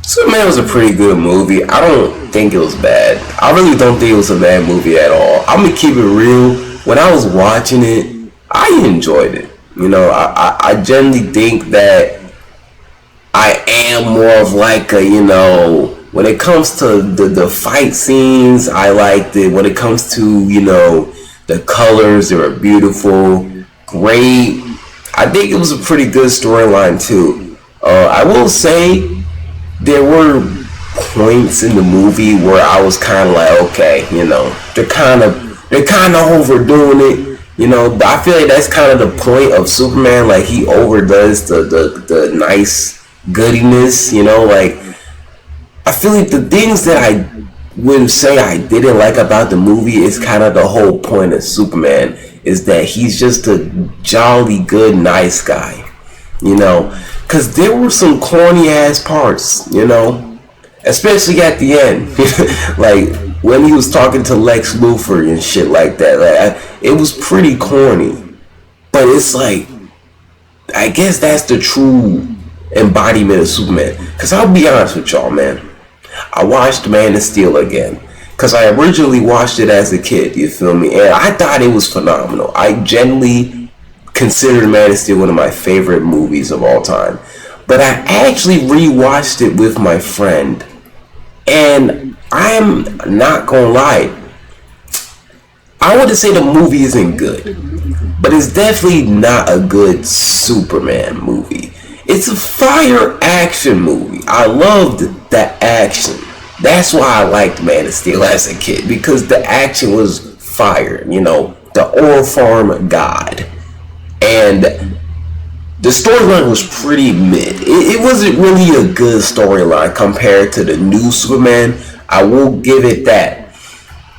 Superman was a pretty good movie. I don't think it was bad. I really don't think it was a bad movie at all. I'm gonna keep it real. When I was watching it, I enjoyed it. I generally think that I am more of like a, when it comes to the fight scenes, I liked it. When it comes to, the colors, they were beautiful, great. I think it was a pretty good storyline too. I will say there were points in the movie where I was kind of like, okay, they're kind of overdoing it. But I feel like that's kind of the point of Superman. Like he overdoes the nice goodiness. Like I feel like the things that I would say I didn't like about the movie is kind of the whole point of Superman is that he's just a jolly good nice guy. Because there were some corny ass parts, especially at the end. Like when he was talking to Lex Luthor and shit like that. Like it was pretty corny. But it's like, I guess that's the true embodiment of Superman. Because I'll be honest with y'all, man. I watched Man of Steel again. Because I originally watched it as a kid, you feel me? And I thought it was phenomenal. I genuinely considered Man of Steel one of my favorite movies of all time. But I actually rewatched it with my friend. And I'm not gonna lie. I wouldn't say the movie isn't good. But it's definitely not a good Superman movie. It's a fire action movie. I loved the action. That's why I liked Man of Steel as a kid. Because the action was fire. The Oil Farm God. And the storyline was pretty mid. It wasn't really a good storyline compared to the new Superman. I will give it that.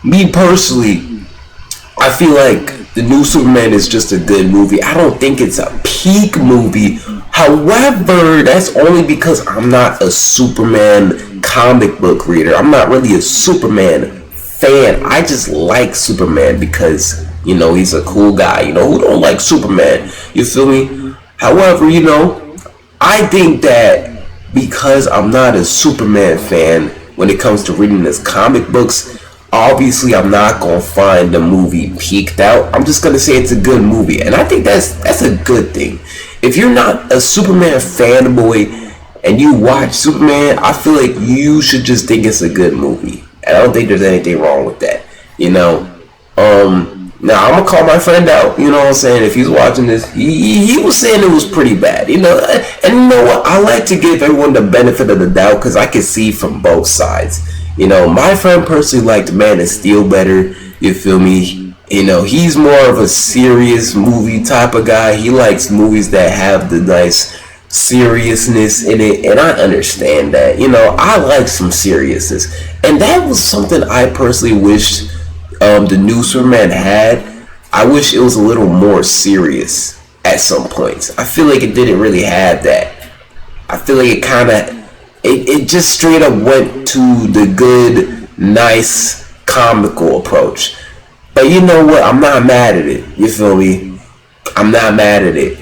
Me personally, I feel like the new Superman is just a good movie. I don't think it's a peak movie. However, that's only because I'm not a Superman comic book reader. I'm not really a Superman fan. I just like Superman because, he's a cool guy. Who don't like Superman? You feel me? However, I think that because I'm not a Superman fan when it comes to reading his comic books, obviously I'm not going to find the movie peaked out. I'm just going to say it's a good movie. And I think that's a good thing. If you're not a Superman fanboy and you watch Superman, I feel like you should just think it's a good movie. And I don't think there's anything wrong with that. Now I'm gonna call my friend out, what I'm saying? If he's watching this, he was saying it was pretty bad, and you know what? I like to give everyone the benefit of the doubt because I can see from both sides. My friend personally liked Man of Steel better. You feel me? He's more of a serious movie type of guy. He likes movies that have the nice seriousness in it, and I understand that. I like some seriousness, and that was something I personally wished the new Superman had. I wish it was a little more serious at some points. I feel like it didn't really have that. I feel like it just straight up went to the good, nice, comical approach. But you know what? I'm not mad at it. You feel me? I'm not mad at it.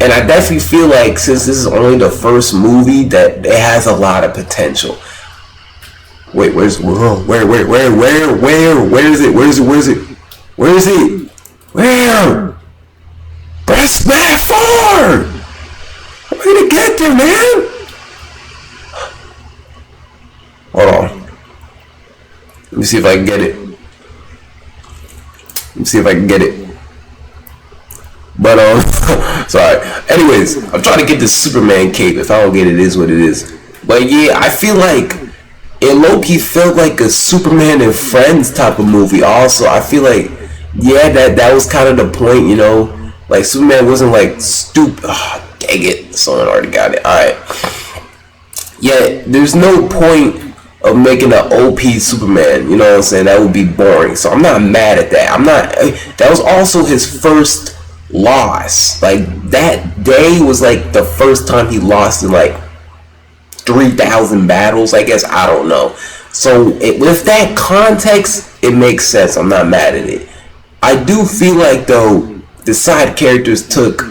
And I definitely feel like since this is only the first movie that it has a lot of potential. Wait, where is it? Where? Press back forward! I'm gonna get there, man! Hold on. Let me see if I can get it. But, sorry. Anyways, I'm trying to get the Superman cape. If I don't get it, it is what it is. But yeah, I feel like it low-key felt like a Superman and Friends type of movie also. I feel like, yeah, that was kind of the point, Like, Superman wasn't, like, stupid. Oh, dang it. Someone already got it. Alright. Yeah, there's no point of making an OP Superman. You know what I'm saying? That would be boring. So I'm not mad at that. That was also his first loss. Like, that day was, like, the first time he lost in, like, 3,000 battles, I guess. I don't know. So with that context, it makes sense. I'm not mad at it. I do feel like, though, the side characters took,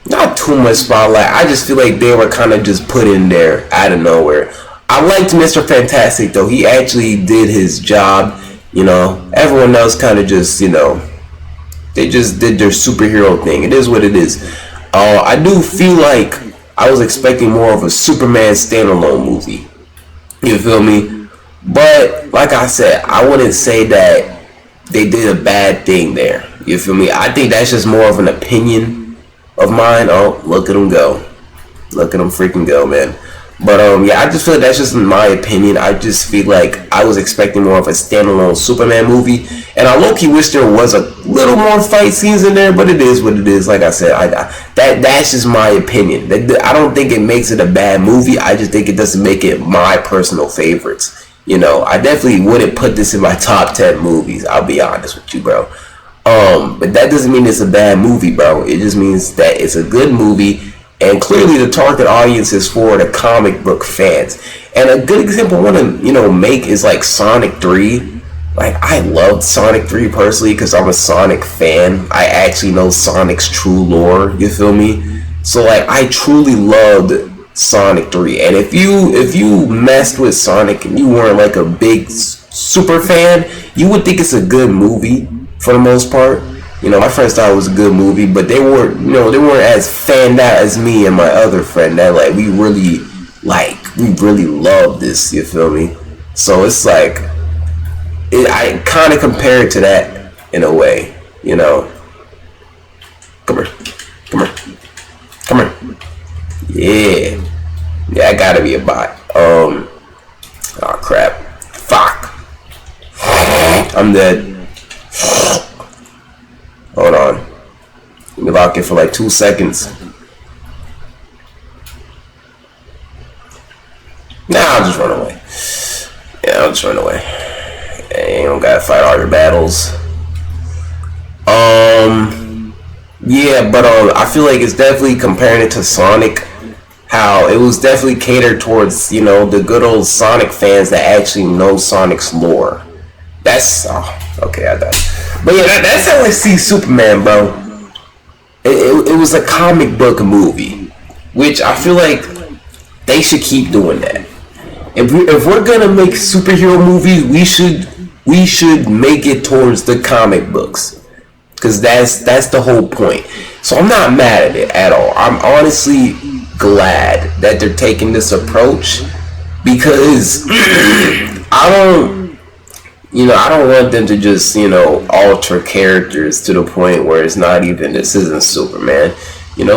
not too much spotlight. I just feel like they were kind of just put in there out of nowhere. I liked Mr. Fantastic though. He actually did his job. Everyone else kind of just, they just did their superhero thing. It is what it is. I do feel like I was expecting more of a Superman standalone movie. You feel me? But like I said, I wouldn't say that they did a bad thing there. You feel me? I think that's just more of an opinion of mine. Oh, look at them go. Look at them freaking go, man. But yeah, I just feel like that's just my opinion. I just feel like I was expecting more of a standalone Superman movie, and I low-key wish there was a little more fight scenes in there. But it is what it is. Like I said, that's just my opinion. I don't think it makes it a bad movie. I just think it doesn't make it my personal favorites. I definitely wouldn't put this in my top 10 movies. I'll be honest with you, bro. But that doesn't mean it's a bad movie, bro. It just means that it's a good movie. And clearly the target audience is for the comic book fans. And a good example I want to, make is like Sonic 3. Like, I loved Sonic 3 personally because I'm a Sonic fan. I actually know Sonic's true lore, you feel me? So, like, I truly loved Sonic 3. And if you messed with Sonic and you weren't like a big super fan, you would think it's a good movie for the most part. My friends thought it was a good movie, but they weren't as fanned out as me and my other friend that we really love this, you feel me? So it's like, I kind of compare it to that in a way, Come here. Yeah, I gotta be a bot. Oh crap. Fuck. I'm dead. Hold on. Let me lock it for like 2 seconds. Nah, I'll just run away. Yeah, I'll just run away. Yeah, you don't gotta fight all your battles. Yeah, but I feel like it's definitely comparing it to Sonic. How it was definitely catered towards, the good old Sonic fans that actually know Sonic's lore. That's okay, I died. But yeah, that's how I see Superman, bro. It was a comic book movie, which I feel like they should keep doing that. If we're gonna make superhero movies, we should make it towards the comic books, because that's the whole point. So I'm not mad at it at all. I'm honestly glad that they're taking this approach, because I don't want them to just, alter characters to the point where it's not even, this isn't Superman.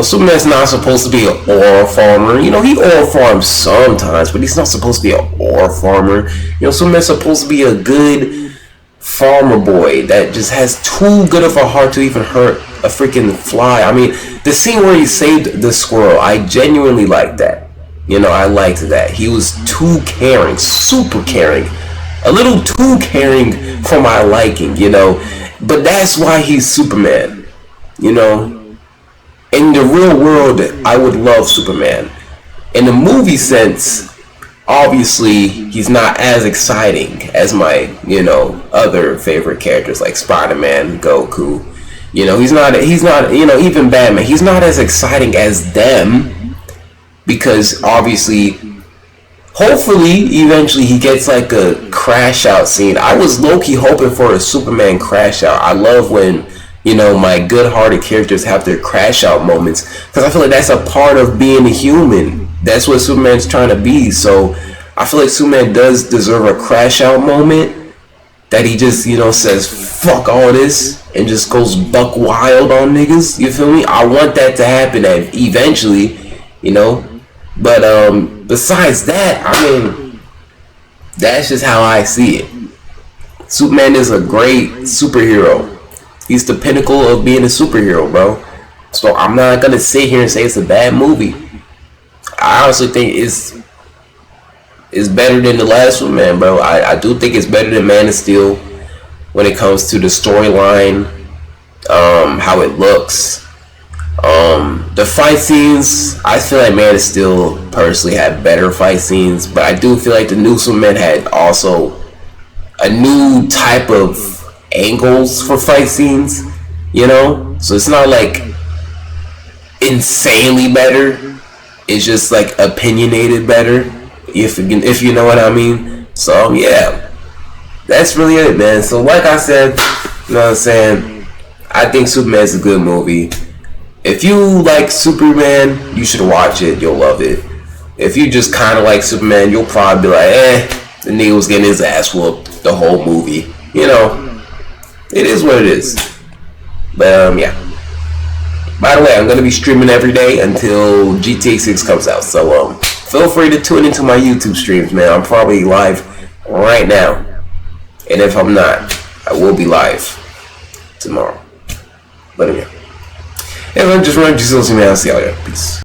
Superman's not supposed to be an ore farmer. He ore farms sometimes, but he's not supposed to be an ore farmer. Superman's supposed to be a good farmer boy that just has too good of a heart to even hurt a freaking fly. I mean, the scene where he saved the squirrel, I genuinely liked that. I liked that. He was too caring, super caring. A little too caring for my liking, But that's why he's Superman, In the real world, I would love Superman. In the movie sense, obviously, he's not as exciting as my, other favorite characters like Spider-Man, Goku. He's not, even Batman. He's not as exciting as them, because obviously, hopefully, eventually he gets like a crash out scene. I was low-key hoping for a Superman crash out. I love when, my good-hearted characters have their crash out moments, because I feel like that's a part of being a human. That's what Superman's trying to be. So I feel like Superman does deserve a crash out moment, that he just, says, fuck all this, and just goes buck wild on niggas. You feel me? I want that to happen eventually, But besides that, I mean, that's just how I see it. Superman is a great superhero. He's the pinnacle of being a superhero, bro. So I'm not gonna sit here and say it's a bad movie. I honestly think it's better than the last one, man, bro. I do think it's better than Man of Steel when it comes to the storyline, how it looks. The fight scenes, I feel like Man of Steel personally had better fight scenes, but I do feel like the new Superman had also a new type of angles for fight scenes, So it's not like insanely better. It's just like opinionated better, if you know what I mean. So yeah, that's really it, man. So like I said, you know what I'm saying, I think Superman's a good movie. If you like Superman, you should watch it. You'll love it. If you just kind of like Superman, you'll probably be like, the nigga was getting his ass whooped the whole movie. You know, it is what it is. But yeah. By the way, I'm gonna be streaming every day until GTA 6 comes out. So feel free to tune into my YouTube streams, man. I'm probably live right now, and if I'm not, I will be live tomorrow. But yeah, everyone just run Jesus, man. I'll see y'all later. Peace.